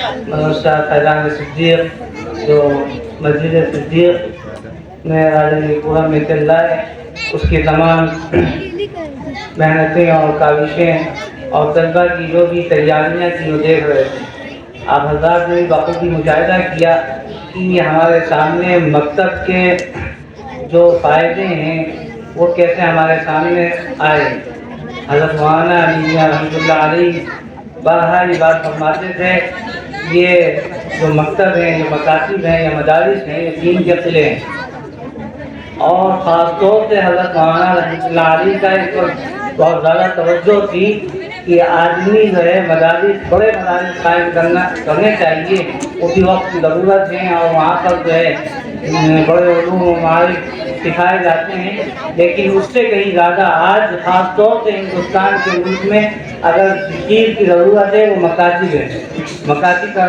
استاد فیضان صدیق جو مسجد صدیق میں راجنی پورہ میں چل رہا ہے، اس کی تمام محنتیں اور کاوشیں اور طلبہ کی جو بھی تیاریاں تھیں وہ دیکھ رہے تھے۔ آپ حضرات نے بھی بخوبی مشاہدہ کیا کہ ہمارے سامنے مکتب کے جو فائدے ہیں وہ کیسے ہمارے سامنے آئے۔ حضرت مولانا علی میاں رحمۃ اللہ علیہ بارہا یہ بات فرماتے تھے، یہ جو مکتب ہیں، یہ مکاتب ہیں یا مدارس ہیں، یہ دین کے قلعے ہیں۔ اور خاص طور سے حضرت مولانا رحمۃ اللہ علیہ کا اس پر بہت زیادہ توجہ تھی کہ آدمی جو ہے مدارس، بڑے مدارس قائم کرنے چاہیے، اسی وقت کی ضرورت ہے، اور وہاں پر جو ہے بڑے علوم و معارف سکھائے جاتے ہیں۔ لیکن اس سے کہیں زیادہ آج خاص طور سے ہندوستان کے ملک میں اگر چیز کی ضرورت ہے وہ مکاتب ہے۔ مکاتب کا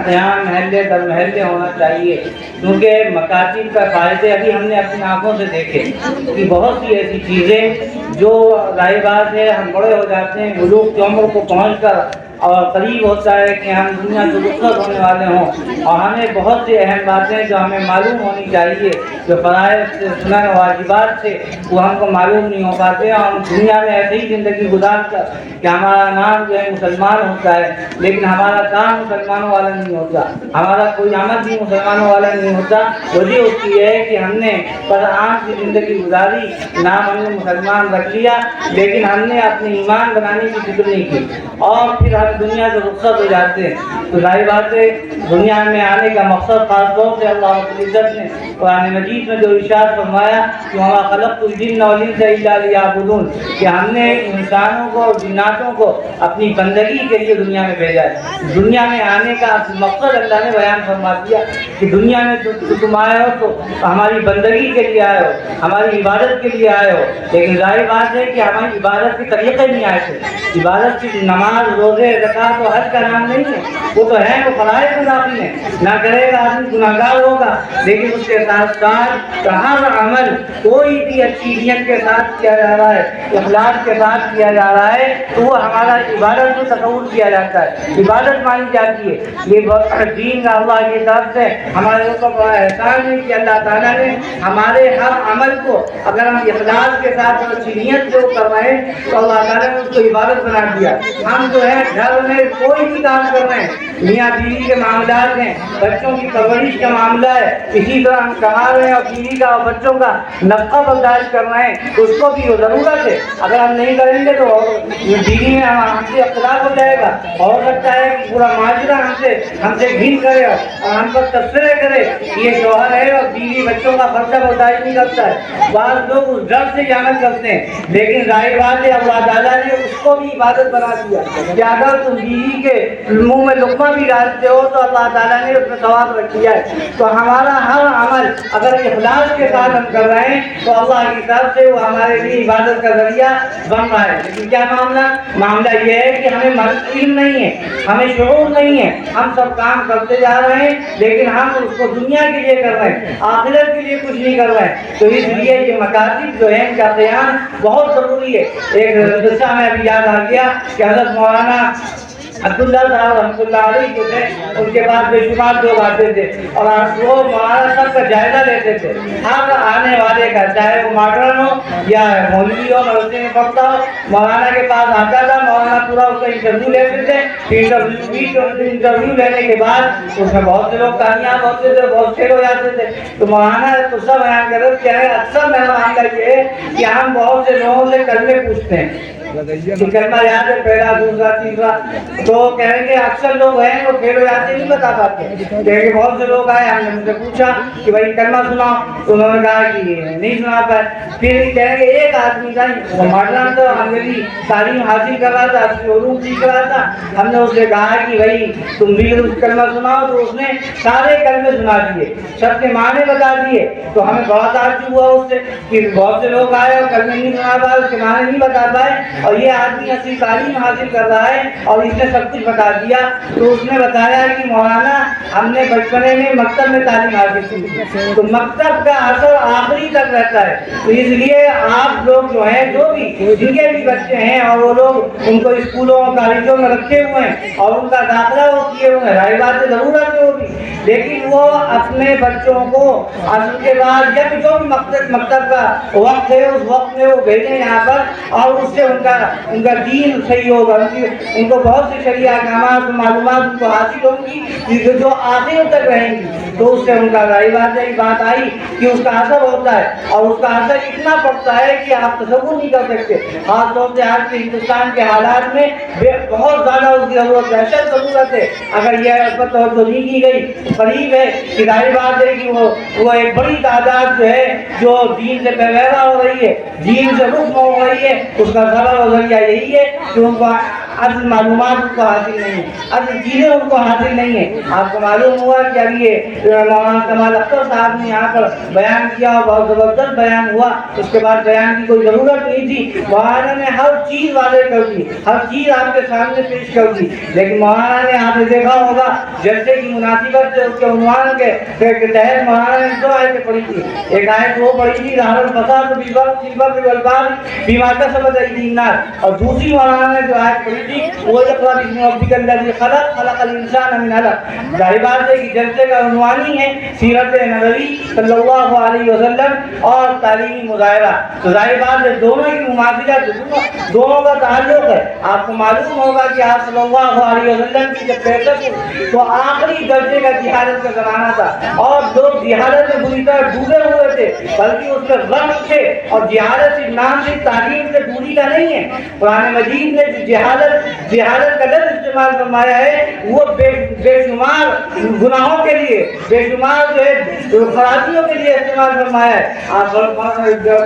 قیام محلے در محلے ہونا چاہیے، کیونکہ مکاتب کا فائدے ابھی ہم نے اپنی آنکھوں سے دیکھے کہ بہت سی ایسی چیزیں جو ظاہر بات ہے ہم بڑے ہو جاتے ہیں، بلوغ کی عمر کو پہنچ کر اور قریب ہوتا ہے کہ ہم دنیا سے رخصت ہونے والے ہوں، اور ہمیں بہت سی اہم باتیں جو ہمیں معلوم ہونی چاہیے، جو فرائض سے سنن واجبات سے وہ ہم کو معلوم نہیں ہو پاتے، اور ہم دنیا میں ایسے ہی زندگی گزار کر کہ ہمارا نام جو ہے مسلمان ہوتا ہے، لیکن ہمارا کام مسلمانوں والا نہیں ہوتا، ہمارا کوئی عمل بھی مسلمانوں والا نہیں ہوتا۔ وجہ اس کی ہے کہ ہم نے پر عام کی زندگی گزاری، نام ہم نے مسلمان رکھ لیا، لیکن ہم نے اپنے ایمان بنانے کی فکر نہیں کی، اور پھر ہم دنیا سے رخصت ہو جاتے ہیں۔ تو ظاہر بات ہے دنیا میں آنے کا مقصد خاص طور سے اللہ رب العزت نے قرآن مجید میں جو ارشاد فرمایا کہ وما خلقت الجن والانس الا لیعبدون، کہ ہم نے انسانوں کو اور جناتوں کو اپنی بندگی کے لیے دنیا میں بھیجا ہے۔ دنیا میں آنے کا مقصد اللہ نے بیان فرما دیا کہ دنیا میں تم آئے ہو تو ہماری بندگی کے لیے آئے ہو، ہماری عبادت کے لیے آئے ہو، لیکن ظاہر بات ہے کہ ہماری عبادت کے طریقے نہیں آئے تھے۔ عبادت صرف نماز، روزے، زکوٰۃ و حج کا نام نہیں ہے، وہ تو ہے، وہ فرائض میں داخل ہے، نہ کرے گا آدمی گناہگار ہوگا، لیکن اس کے ساتھ ساتھ ہر عمل کوئی بھی اچھی نیت کے ساتھ کیا جا رہا ہے، اخلاص کے ساتھ کیا جا رہا ہے، تو وہ ہمارا عبادت میں تصور کیا جاتا ہے، عبادت مانی جاتی ہے۔ یہ دین اللہ کی طرف سے ہمارے اوپر بڑا احسان ہے کہ اللہ تعالیٰ نے ہمارے ہر عمل کو اگر ہم اخلاص کے ساتھ اور اچھی نیت سے کر رہے ہیں تو اللہ تعالیٰ نے اس کو عبادت بنا دیا۔ ہم جو ہے گھر میں کوئی بھی کام کر رہے ہیں، میاں بیوی کے معاملات ہیں، بچوں کی پرورش کا معاملہ ہے، اسی طرح ہم کما رہے ہیں اور بیوی کا اور بچوں کا نفقہ برداشت کر رہے ہیں، تو اس کو بھی وہ ضرورت ہے۔ اگر ہم نہیں کریں گے تو بیوی میں ہم سے اختلاف ہو جائے گا، ہو سکتا ہے کہ پورا معاشرہ ہم سے گھن کرے اور ہم پر تبصرے کرے کہ یہ شوہر ہے اور بیوی بچوں کا خرچہ برداشت نہیں کرتا ہے۔ بعض لوگ اس ڈر سے عمل کرتے ہیں، لیکن ظاہر بات ہے اللہ تعالیٰ نے اس کو بھی عبادت بنا دیا کہ اگر تم بیوی کے منہ میں لقمہ بھی ڈالتے ہو تو اللہ تعالیٰ نے اس میں ثواب رکھ دیا ہے۔ تو ہمارا ہر عمل اگر اخلاص کے ساتھ ہم کر رہے ہیں تو اللہ کی طرف سے وہ ہمارے لیے عبادت کا ذریعہ بن رہا ہے۔ لیکن کیا معاملہ یہ ہے کہ ہمیں علم نہیں ہے، ہمیں شعور نہیں ہے، ہم سب کام کرتے جا رہے ہیں لیکن ہم اس کو دنیا کے لیے کر رہے ہیں، آخرت کے لیے کچھ نہیں کر رہے ہیں۔ تو اس لیے یہ مکاتب جو ہے ان کا قیام بہت ضروری ہے۔ ایک قصہ میں ابھی یاد آ گیا کہ حضرت مولانا عبداللہ صاحب رحمۃ اللہ علیہ جو تھے، ان کے پاس بے شمار لوگ آتے تھے اور وہ مولانا صاحب کا جائزہ لیتے تھے، ہر آنے والے کا، چاہے وہ ماڈرن ہو یا مولوی ہو، مدرسے میں پڑھتا ہو، مولانا کے پاس آتا تھا، مولانا پورا اس کا انٹرویو لیتے تھے۔ انٹرویو لینے کے بعد اس میں بہت سے لوگ کامیاب ہوتے تھے، بہت فیل ہو جاتے تھے، تو مولانا قصہ بیان کر رہے تھے کہ اکثر میرا معاملہ یہ ہے کہ ہم بہت سے لوگوں سے کلمے پوچھتے ہیں کہ کلمہ یاد ہے پہلا، دوسرا، تیسرا، تو کہیں گے اکثر لوگ ہیں وہ فیل ہو جاتے نہیں بتا پاتے۔ کہیں گے بہت سے لوگ آئے، ہم نے ان سے پوچھا کہ بھائی کلمہ سناؤ، تو انہوں نے کہا کہ نہیں سنا پائے۔ پھر کہیں گے ایک آدمی تھا وہ ماڈرن تھا، انگریزی تعلیم حاصل کر رہا تھا، اپنی علوم سیکھ رہا تھا، ہم نے اس سے کہا کہ بھائی تم بھی کلمہ سناؤ، تو اس نے سارے کلمے سنا دیے، سب کے معنی بتا دیے۔ تو ہمیں بڑا تعجب ہوا اس سے کہ بہت سے لوگ آئے اور کلمے نہیں سنا پائے، اس کے معنی نہیں بتا پائے، اور یہ آدمی اصلی تعلیم حاصل کر رہا ہے اور اس نے سب کچھ بتا دیا۔ تو اس نے بتایا کہ مولانا ہم نے بچپنے میں مکتب میں تعلیم حاصل کی، تو مکتب کا اثر آخری تک رہتا ہے، تو اس لیے کہ آپ لوگ جو ہیں جو بھی جن کے بھی بچے ہیں اور وہ لوگ ان کو اسکولوں اور کالجوں میں رکھے ہوئے ہیں اور ان کا داخلہ وہ کیے ہوئے ہیں، ظاہر بات ہے ضرورت ہے ہوگی، لیکن وہ اپنے بچوں کو عصر کے بعد یا جو بھی مکتب کا وقت ہے اس وقت میں وہ بھیجیں یہاں پر، اور اس سے ان کا دین صحیح ہوگا، ان کو بہت سے شرعی احکامات معلومات ان کو حاصل ہوں گی جو آخر تک رہیں گی، تو اس سے ان کا بات آئی کہ اس کا اثر ہوتا ہے، اور اس کا اثر اتنا پڑتا ہے کہ آپ تصور نہیں کر سکتے، خاص طور سے آج کے ہندوستان کے حالات میں بہت زیادہ اس کی ضرورت ہے۔ اگر یہ توجہ نہیں کی گئی، قریب ہے کہ ظاہر بات ہے کہ وہ ایک بڑی تعداد جو ہے جو دین سے بغیر ہو رہی ہے، دین سے رخ ہو رہی ہے، اس کا سبب اور ذریعہ یہی ہے کہ ان کو اصل معلومات ان کو حاصل نہیں ہے، اصل چیزیں ان کو حاصل نہیں ہے۔ آپ کو معلوم ہوا کہ ابھی مولانا کمال اختر صاحب نے یہاں پر بیان کیا، بہت زبردست بیان ہوا، اس کے بعد بیان کی کوئی ضرورت نہیں تھی، مولانا نے ہر چیز واضح کر دی، ہر چیز آپ کے سامنے پیش کر دی، لیکن مولانا نے آپ نے دیکھا ہوگا جیسے کہ مناسبت سے اس کے عنوان کے تحت مولانا نے دو آیتیں پڑھی تھی، ایک آیت وہ پڑھی تھی ظاہر الفساد بیما کسبت ایدی الناس، اور دوسری مولانا نے جو آیت پڑھی تھی وہ اقرأ باسم ربک الذی خلق الانسان من علق۔ ظاہر بات ہے کہ جلسے کا عنوان ہی ہے سیرت نبوی صلی اللہ علیہ وسلم اور تعلیمی مظاہرہ، تو ظاہر بات ہے دونوں کی مماثلت، دونوں کا تعلق ہے۔ آپ کو معلوم ہوگا کہ آپ صلی اللہ علیہ وسلم کی جب بعثت ہوئی تو آخری درجے کا جہالت کا زمانہ تھا، اور لوگ جہالت میں بری طرح ڈوبے ہوئے تھے، بلکہ اس میں غرق تھے، اور جہالت صرف نام سے تعلیم سے دوری کا نہیں ہے۔ قرآن مجید نے جو جہالت کا لفظ استعمال فرمایا ہے وہ بے شمار گناہوں کے لیے، بے شمار جو ہے خرابیوں کے لیے استعمال فرمایا ہے۔ آپ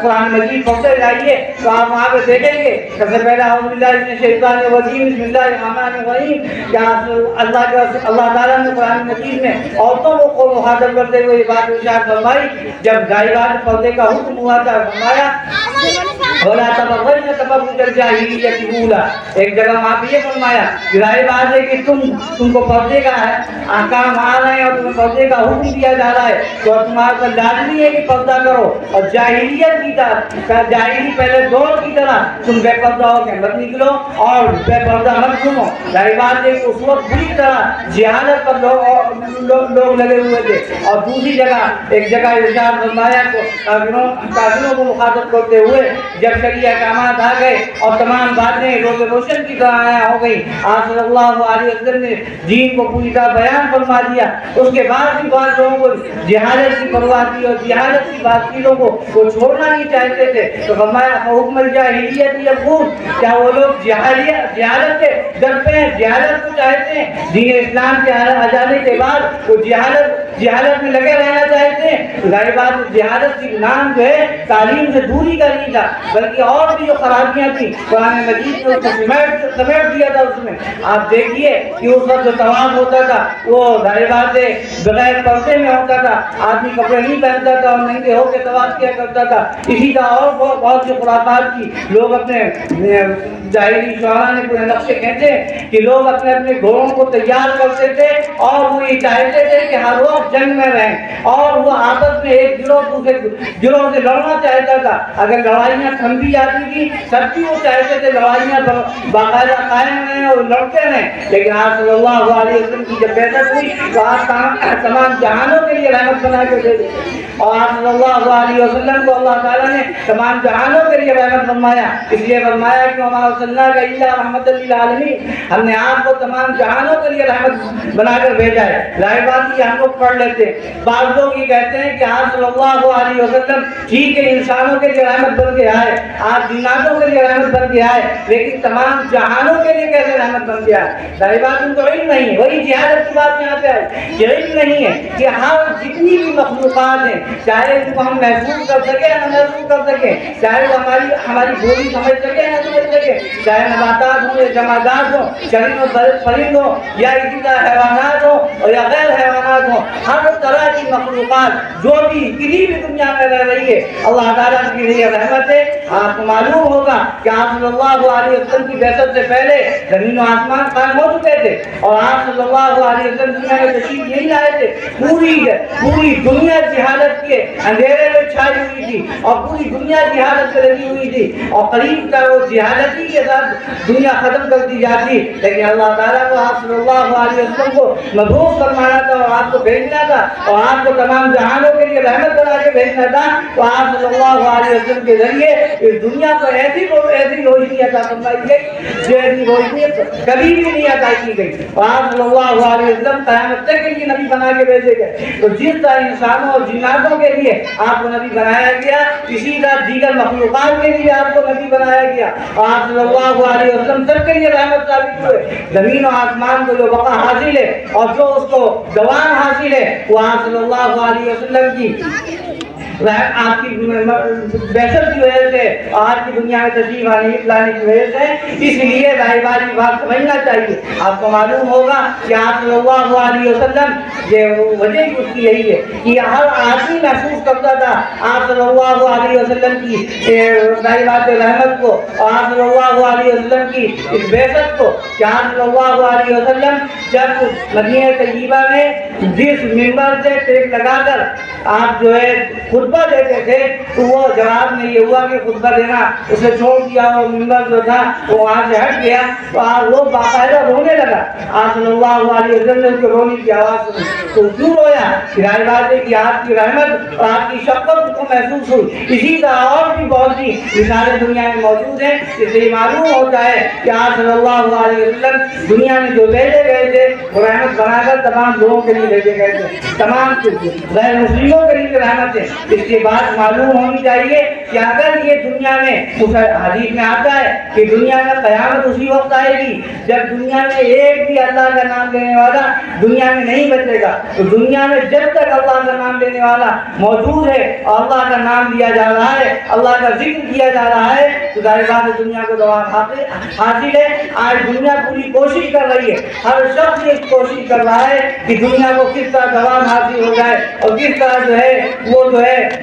قرآن مجید پڑھتے جائیے تو آپ وہاں پہ دیکھیں گے سب سے پہلا اعوذ باللہ من الشیطان الرجیم بسم اللہ الرحمن الرحیم، کیا اللہ تعالیٰ نے قرآن مجید میں عورتوں کو مخاطب کرتے ہوئے یہ بات ارشاد فرمائی، جب ظاہرات پردے کا حکم ہوا تھا، فرمایا وَلَا تَبَغَّيْنَ تَبَغُّضَ الْجَاهِلِيَّةِ الْأُولَىٰ، ایک جگہ وہاں پہ یہ فرمایا کہ ظاہر بات ہے کہ تم کو پردے کا احکام آ رہے ہیں اور تمہیں پردے کا حکم دیا جا رہا ہے، تو تمہارا پر لازمی ہے کہ پردہ کرو، اور جاہلیت کی طرح، جاہلی پہلے دور کی طرح تم بے پردہ ہو کے مت نکلو اور بے پردہ مت گھومو۔ ظاہر بات ہے کہ اس وقت بری طرح جہالت پر لوگ لگے ہوئے تھے، اور دوسری جگہ ایک جگہ ارشاد فرمایا کافروں کو مخاطب کرتے ہوئے جب شرعی احکامات آ گئے اور تمام باتیں روشن کی طرح ہو گئی، آپ صلی اللہ علیہ وسلم نے دین کو پوری طرح بیان فرما دیا، اس کے بعد بھی بعض لوگوں کو جہالت کی پرواہ تھی اور جہالت کی بات چیزوں کو وہ چھوڑنا نہیں چاہتے تھے، تو فرمایا حکم الجاہلیت یبغون، کیا وہ لوگ جہالت کے ڈرتے ہیں، جہالت کو چاہتے ہیں، دین اسلام کے آ جانے کے بعد وہ جہالت میں لگے رہنا چاہتے ہیں۔ ظاہر بات جہالت کی نام جو ہے تعلیم سے دوری کا نہیں تھا، بلکہ اور بھی جو خرابیاں تھیں قرآن مجید نے سمیٹ دیا تھا۔ اس میں آپ دیکھیے کہ اس وقت جو طواف ہوتا تھا وہ ظاہر بات ہے بغیر پردے میں ہوتا تھا، آدمی کپڑے نہیں پہنتا تھا اور ننگے ہو کے طواف کیا کرتا تھا، اسی طرح اور بہت سی خرافات کی لوگ اپنے ظاہری شعراء نے پورے نقشے کہتے ہیں کہ لوگ اپنے گھوڑوں کو تیار کرتے تھے اور وہ یہ چاہتے تھے کہ ہر وقت جنگ میں رہیں، اور وہ آپس میں ایک گروہ دوسرے گروہ سے لڑنا چاہتا تھا، اگر لڑائیاں تھم بھی جاتی تھی سب بھی وہ چاہتے تھے لڑائیاں باقاعدہ قائم رہیں اور لڑتے رہیں، لیکن آپ صلی اللہ علیہ وسلم کی جب بعثت ہوئی تو آپ تمام جہانوں کے لیے رحمت بنا کے دے دی، اور آپ صلی اللہ علیہ وسلم کو اللہ تعالیٰ نے تمام جہانوں کے لیے رحمت فرمایا، اس لیے فرمایا کہ وما ارسلناک الا رحمۃ للعالمین، ہم نے آپ کو تمام جہانوں کے لیے رحمت بنا کر بھیجا ہے۔ ظاہر بات یہ ہم لوگ پڑھ لیتے ہیں، بعض لوگ یہ کہتے ہیں کہ آپ صلی اللہ علیہ وسلم ٹھیک ہے انسانوں کے لیے رحمت بن کے آئے، آپ جناتوں کے لیے رحمت بن کے آئے، لیکن تمام جہانوں کے لیے کیسے رحمت بن کے آئے؟ ظاہر بات ان کو علم نہیں ہے، وہی جہالت کی بات یہاں پہ آئی، یہ علم نہیں ہے کہ ہر جتنی بھی مخلوقات ہیں چاہے ان کو ہم محسوس کر سکیں یا نہ محسوس کر سکیں، چاہے وہ ہماری بولی سمجھ سکیں یا نہ سمجھ سکیں، چاہے نباتات ہوں یا جمادات ہوں، چرند و پرند ہوں یا اسی طرح حیوانات ہوں اور یا غیر حیوانات ہوں، ہر طرح کی مخلوقات جو بھی کسی بھی دنیا میں رہ رہی ہے اللہ تعالیٰ کی یہ رحمت ہے۔ آپ کو معلوم ہوگا کہ آپ صلی اللہ علیہ وسلم کی بعثت سے پہلے زمین و آسمان قائم ہو چکے تھے، اور آپ صلی اللہ علیہ وسلم دنیا میں تشریف نہیں لائے تھے، پوری دنیا جہالت کے اندھیرے میں چھائی ہوئی تھی اور پوری دنیا جہالت میں لگی ہوئی تھی اور قریب تک وہ جہالت ہی کے ساتھ دنیا ختم کر دی جاتی، لیکن اللہ تعالیٰ کو آپ صلی اللہ علیہ وسلم کو مبعوث فرمانا تھا اور آپ کو بھیجنا تھا اور آپ کو تمام جہانوں کے لیے رحمت بنا کے بھیجنا تھا، تو آپ صلی اللہ علیہ وسلم کے ذریعے اس دنیا کو ایسی روشنی عطا فرمائی گئی جیسی روشنی کبھی بھی نہیں عطا کی گئی، اور آپ صلی اللہ علیہ وسلم قیامت تک کے لیے نبی بنا کے بھیجے گئے۔ تو جس طرح انسانوں اور جناتوں کے لیے آپ کو نبی بنایا گیا، اسی طرح دیگر مخلوقات کے لیے آپ کو نبی بنایا گیا، اور آپ صلی اللہ علیہ وسلم سب کے لیے رحمت ثابت ہوئے۔ زمین و آسمان کو جو بقا حاصل ہے اور جو اس کو دوام حاصل ہے، وہ آپ صلی اللہ علیہ وسلم کی آپ کی بحثت کی وجہ سے، آج کی دنیا میں تشریف لانے کی وجہ سے، اس لیے ظاہر بات سمجھنا چاہیے۔ آپ کو معلوم ہوگا کہ آپ صلی اللہ علیہ وسلم، یہ وجہ اس کی یہی ہے کہ ہر آدمی محسوس کرتا تھا آپ صلی اللہ علیہ وسلم کی ظاہر بات رحمت کو اور آپ صلی اللہ علیہ وسلم کی اس بحثت کو، کہ آپ صلی اللہ علیہ وسلم جب مدینہ طیبہ میں جس منبر سے ٹیک لگا کر آپ جو ہے خطبہ دیتے تھے، تو وہ جواب میں یہ ہوا کہ خطبہ دینا اسے چھوڑ دیا، وہ منبر جو تھا وہ وہاں سے ہٹ گیا، تو وہ باقاعدہ رونے لگا۔ آپ صلی اللہ علیہ وسلم نے اس کو رونے کی آواز سنی تو کیوں رویا؟ ظاہر بات ہے کہ آپ کی رحمت اور آپ کی شفقت کو محسوس ہوئی۔ اسی طرح اور بھی بہت سی مثالیں دنیا میں موجود ہیں، اس سے معلوم ہوتا ہے کہ آپ صلی اللہ علیہ وسلم دنیا میں جو بھیجے گئے تھے وہ رحمت بنا کر تمام لوگوں کے لیے بھیجے گئے تھے، تمام غیر مسلموں کے لیے رحمت ہے۔ اس کے بعد معلوم ہونی چاہیے کہ اگر یہ دنیا میں حدیث میں آتا ہے کہ دنیا میں قیامت اسی وقت آئے گی جب دنیا میں ایک بھی اللہ کا نام لینے والا دنیا میں نہیں بچے گا، تو دنیا میں جب تک اللہ کا نام لینے والا موجود ہے اور اللہ کا نام لیا جا رہا ہے، اللہ کا ذکر کیا جا رہا ہے، تو ظاہر بات ہے دنیا کو دوام حاصل ہے۔ آج دنیا پوری کوشش کر رہی ہے، ہر شخص یہ کوشش کر رہا ہے کہ دنیا کو کس طرح دوام حاصل ہو جائے اور کس طرح جو ہے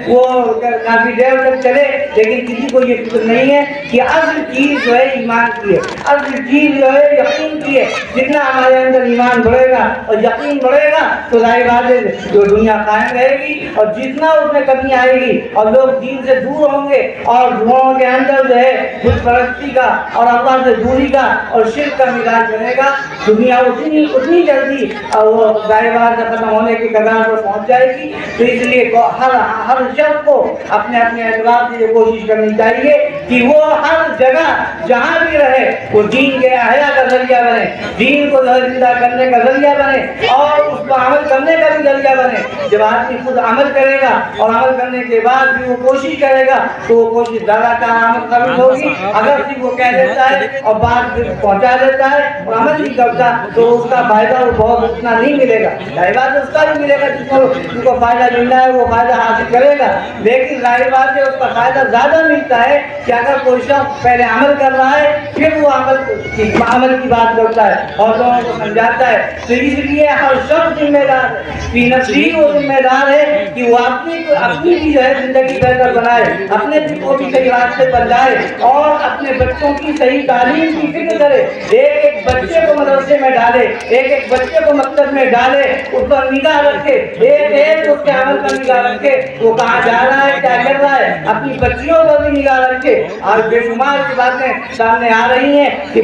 وہ کافی دیر تک چلے، لیکن کسی کو یہ فکر نہیں ہے کہ اصل چیز جو ہے ایمان کی ہے، اصل چیز جو ہے یقین کی ہے۔ جتنا ہمارے اندر ایمان بڑھے گا اور یقین بڑھے گا تو ظاہر بات ہے جو دنیا قائم رہے گی، اور جتنا اس میں کمی آئے گی اور لوگ دین سے دور ہوں گے اور لوگوں کے اندر جو ہے خود پرستی کا اور اللہ سے دوری کا اور شرک کا مزاج بنے گا، دنیا اتنی جلدی وہ ظاہر بات ختم ہونے کی کگار پر پہنچ جائے گی۔ تو اس لیے ہر شخص کو اپنے اعتبار سے یہ کوشش کرنی چاہیے کہ وہ ہر جگہ جہاں بھی رہے وہ دین کے احیا کا ذریعہ بنے، دین کو زندہ کرنے کا ذریعہ بنے اور اس پر عمل کرنے کا بھی ذریعہ بنے۔ جب آدمی خود عمل کرے گا اور عمل کرنے کے بعد بھی وہ کوشش کرے گا تو وہ کوشش زیادہ کارآمد ثابت ہوگی۔ اگر صرف وہ کہہ دیتا ہے اور بات پہنچا دیتا ہے اور عمل نہیں کرتا تو اس کا فائدہ وہ بہت اتنا نہیں ملے گا، ظاہر بات ہے اس کا بھی ملے گا، جس کو فائدہ ملنا ہے وہ فائدہ حاصل کرے گا، لیکن ظاہر بات ہے اس کا فائدہ زیادہ ملتا ہے کہ اگر کوئی شخص پہلے عمل کر رہا ہے پھر وہ عمل کی بات کرتا ہے اور لوگوں کو سمجھاتا ہے۔ تو اس لیے ہر شخص ذمہ دار ہے، فی نفسی وہ ذمہ دار ہے کہ وہ اپنی بھی جو ہے زندگی بہتر بنائے، اپنے کو بھی صحیح راستے پر جائے اور اپنے بچوں کی صحیح تعلیم کی فکر کرے۔ ایک بچے کو مدرسے میں ڈالے، ایک بچے کو مکتب میں ڈالے، اس پر نگاہ رکھے، ایک اس کے عمل پر نگاہ رکھے، وہ کہاں جا رہا ہے کیا کر رہا ہے، اپنی بچیوں پر بھی نگاہ رکھے۔ اور بے شمار کی باتیں سامنے آ رہی ہیں کہ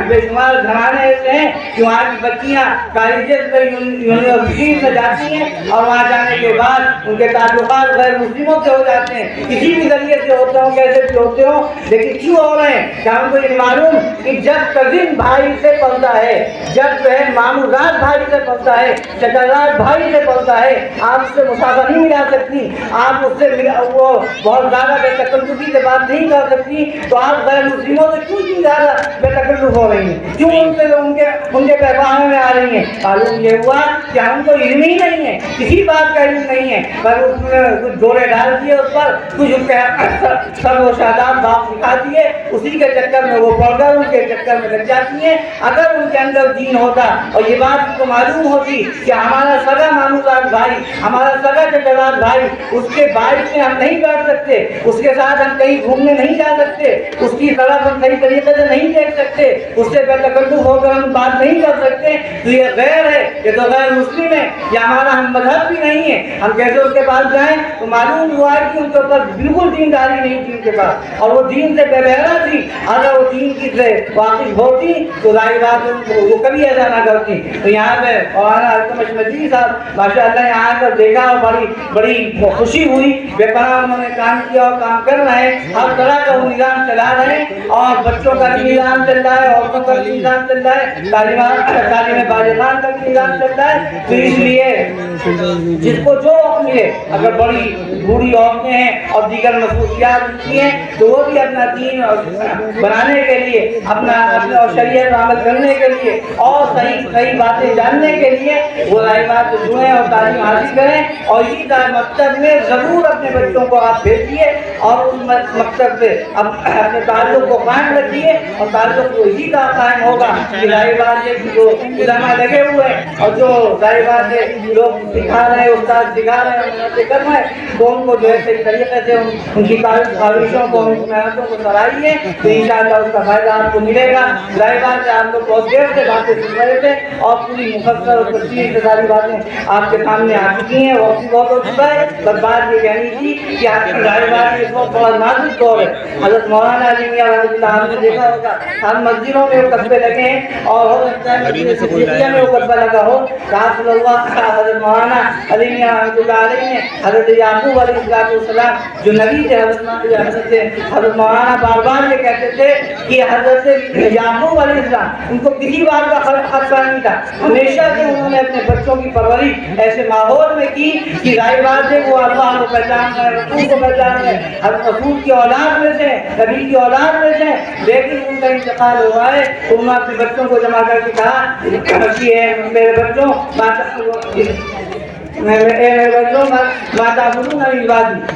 بے شمار گھرانے ایسے ہیں کہ وہاں کی بچیاں کالجز میں یونیورسٹیز میں جاتی ہیں اور وہاں جانے کے بعد ان کے تعلقات غیر مسلموں سے ہو جاتے ہیں، کسی بھی ذریعے سے ہوتے ہوں کیسے بھی ہوتے ہوں، لیکن کیوں ہو رہے ہیں؟ کیا ان کو یہ معلوم کہ جب کزن بھائی سے پلتا ہے، جب جو ہے مامو راز بھائی سے پلتا ہے، چچا بھائی سے پلتا ہے، آپ اس سے مسافہ نہیں ملا سکتی، آپ اس سے وہ بہت زیادہ بے تکلفی سے بات نہیں کر سکتی، تو آپ غیر مسلموں سے کیوں زیادہ بے تکلف ہو رہی ہیں، کیوں ان کے پیغاموں میں آ رہی ہیں؟ معلوم یہ ہوا کہ ہم کو علم ہی نہیں ہے، کسی بات کا علم نہیں ہے، پر اس میں کچھ جوڑے ڈال دیے، اس پر کچھ ان کے سر و شاداب بات سکھا دیے، اسی کے چکر میں وہ پڑھ کر ان کے چکر میں لگ جاتی ہیں۔ اگر ان کے اندر دین ہوتا اور یہ بات ان کو معلوم ہوتی کہ ہمارا سگا ماموزاد بھائی، ہمارا سگا چچا بھائی، اس کے بائک میں ہم نہیں بیٹھ سکتے، اس کے ساتھ ہم کہیں گھومنے نہیں نہیں جا سکتے، اس کی طرف ہم صحیح طریقے سے نہیں دیکھ سکتے، اس سے بے تکلف ہو کر ہم بات نہیں کر سکتے، تو یہ غیر ہے، یہ تو غیر مسلم ہے، یہ ہمارا ہم مذہب بھی نہیں ہے۔ ہم کیسے اس کے پاس جائیں؟ تو معلوم ہوا ہے کہ ان کے اوپر بالکل دینداری نہیں تھی ان کے پاس، اور وہ دین سے بے بہرا تھی۔ اگر وہ دین کی سے واقف ہوتی تو ظاہر بات وہ کبھی ایسا نہ کرتی۔ تو یہاں پہ مولانا التمش ندوی صاحب ماشاء اللہ یہاں آ کر دیکھا اور بڑی خوشی ہوئی، بے پناہ انہوں نے کام کیا اور کام کر رہے ہیں، ہر طرح کا وہ نظام چلا رہے ہیں، اور بچوں کا بھی نظام چل رہا ہے، عورتوں کا بھی نظام چل رہا ہے، تعلیم بالغان کا بھی نظام چل رہا ہے۔ تو اس لیے جس کو جو وقت ملے، اگر بڑی بوڑھی عورتیں ہیں اور دیگر مصروفیات کی ہیں تو وہ بھی اپنا دین بنانے کے لیے، اپنے اور شریعت عمل کرنے کے لیے اور صحیح باتیں جاننے کے لیے وہ بات سے جڑیں اور تعلیم حاصل کریں، اور اسی طرح مکتب میں ضرور اپنے بچوں کو آپ بھیجیے اور اس مکتب سے اپنے تعلق کو قائم رکھیے، اور تعلق کو اسی کا قائم ہوگا کہ ظاہر بات ہے کہ جو علماء لگے ہوئے ہیں اور جو ظاہر بات ہے لوگ سکھا رہے ہیں، استاد سکھا رہے ہیں، انہیں کر رہے ہیں، تو ان کو جو ہے صحیح طریقے سے ان کی کاوشوں کو، ان کی محنتوں کو سراہیے، تو انشاءاللہ اس کا فائدہ آپ کو ملے گا۔ ظاہر بات ہے آپ لوگ بہت دیر سے باتیں سن رہے تھے اور پوری مفصل اور تفصیل سے ساری باتیں آپ کے سامنے آ چکی ہیں، وقت بہت ہو چکا ہے، بس بات یہ کہنی تھی کہ آپ کی ظاہر بات ہے اس وقت بڑا نازک دور ہے۔ حضرت مولانا علی میاں رحمۃ اللہ علیہ نے دیکھا ہوگا ہر مسجدوں میں وہ قصبے لگے ہیں، اور ہو سکتا ہے مسجد صدیقیہ میں وہ قصبہ لگا ہو، رسول اللہ حضرت مولانا علی میاں رحمۃ اللہ علیہ نے حضرت یعقوب علیہ السلام جو نبی تھے، حضرت مولانا بار بار یہ کہتے تھے کہ حضرت یعقوب علیہ السلام ان کو کسی بات کا خدشہ نہیں تھا، ہمیشہ سے انہوں نے اپنے بچوں کی پرورش ایسے ماحول میں کی کہ ظاہر بات ہے وہ اللہ کو پہچان رہے، رسول کو پہچان رہے، حضرت رسول کی اولاد میں سے، نبی کی اولاد میں سے، لیکن ان کا انتقال ہوا ہے تو انہوں نے اپنے بچوں کو جمع کر کے کہا کہ میرے بچوں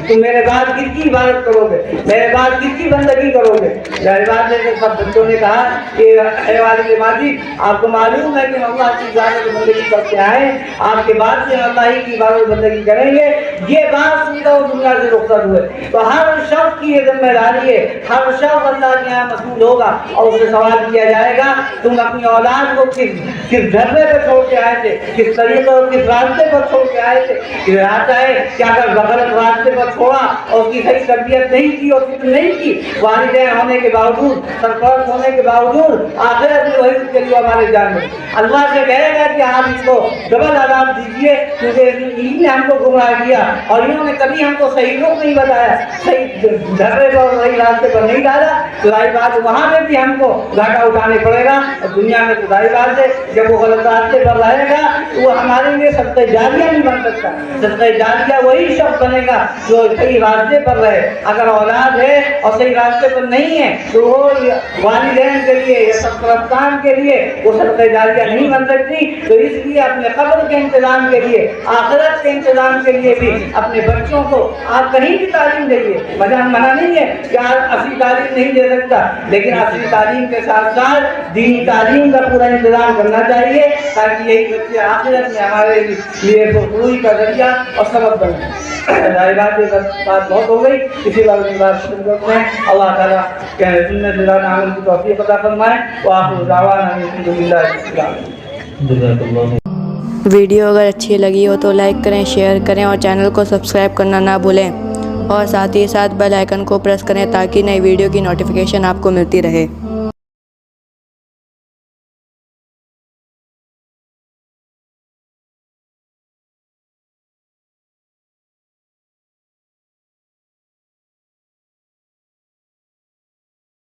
تم میرے بعد کس کی عبادت کرو گے، میرے بعد کس کی بندگی کرو گے؟ ظاہر بات ہے کہ سب بچوں نے کہا کہ اے والد ماجد آپ کو معلوم ہے کہ ہم اللہ کی عبادت بندگی کرتے آئے، آپ کے بعد سے اللہ ہی کی عبادت بندگی کریں گے۔ یہ بات سن کر دنیا سے رخصت ہوئے۔ تو ہر شخص کی یہ ذمہ داری ہے، ہر شخص اللہ کے یہاں مسئول ہوگا اور اسے سوال کیا جائے گا تم اپنی اولاد کو کس ڈھرے پہ چھوڑ کے آئے تھے، کس طریقے اور کس راستے پر چھوڑ کے آئے تھے؟ یہ آتا ہے کہ اگر غلط راستے پر چھوڑا اور اس کی صحیح تربیت نہیں کی اور فکر نہیں کی، والدین ہونے کے باوجود، سرپرست ہونے کے باوجود آخرت میں وہی اس کے لیے ہمارے جان میں اللہ سے کہے گا کہ آپ اس کو ڈبل عذاب دیجیے کیونکہ انہوں نے ہم کو گمراہ کیا اور انہوں نے کبھی ہم کو صحیح رخ نہیں بتایا، صحیح ڈھرے پر اور صحیح راستے پر نہیں ڈالا، تو ظاہر بات وہاں پہ بھی ہم کو گھاٹا اٹھانے پڑے گا، اور دنیا میں تو ظاہر بات ہے جب وہ غلط راستے پر رہے گا تو وہ ہمارے لیے صدقہ جاریہ نہیں بن سکتا۔ صدقہ جاریہ وہی شخص بنے گا جو صحیح راستے پر رہے۔ اگر اولاد ہے اور صحیح راستے پر نہیں ہے تو وہ والدین کے لیے یا سرپرستان کے لیے وہ صدقہ جاریہ نہیں بن سکتی۔ تو اس لیے اپنے قبر کے انتظام کے لیے، آخرت کے انتظام کے لیے بھی اپنے بچوں کو آپ کہیں بھی تعلیم دیں، منع نہیں ہے کہ آپ اصلی تعلیم نہیں دے سکتا، لیکن اصلی تعلیم کے ساتھ ساتھ دینی تعلیم کا پورا انتظام کرنا چاہیے تاکہ یہی بچے آخرت میں ہمارے لیے روئی کا ذریعہ اور سبب بنے۔ بات بہت ہو گئی، اسی بات شروع کرتے ہیں۔ اللہ تعالیٰ کہنے سنت دلان عمل کی توفیق عطا فرمائے۔ وآخر دعوانا الحمد للہ رب العالمین۔ ویڈیو اگر اچھی لگی ہو تو لائک کریں، شیئر کریں اور چینل کو سبسکرائب کرنا نہ بھولیں، اور ساتھ ہی ساتھ بیل آئیکن کو پریس کریں تاکہ نئی ویڈیو کی نوٹیفیکیشن آپ کو ملتی رہے۔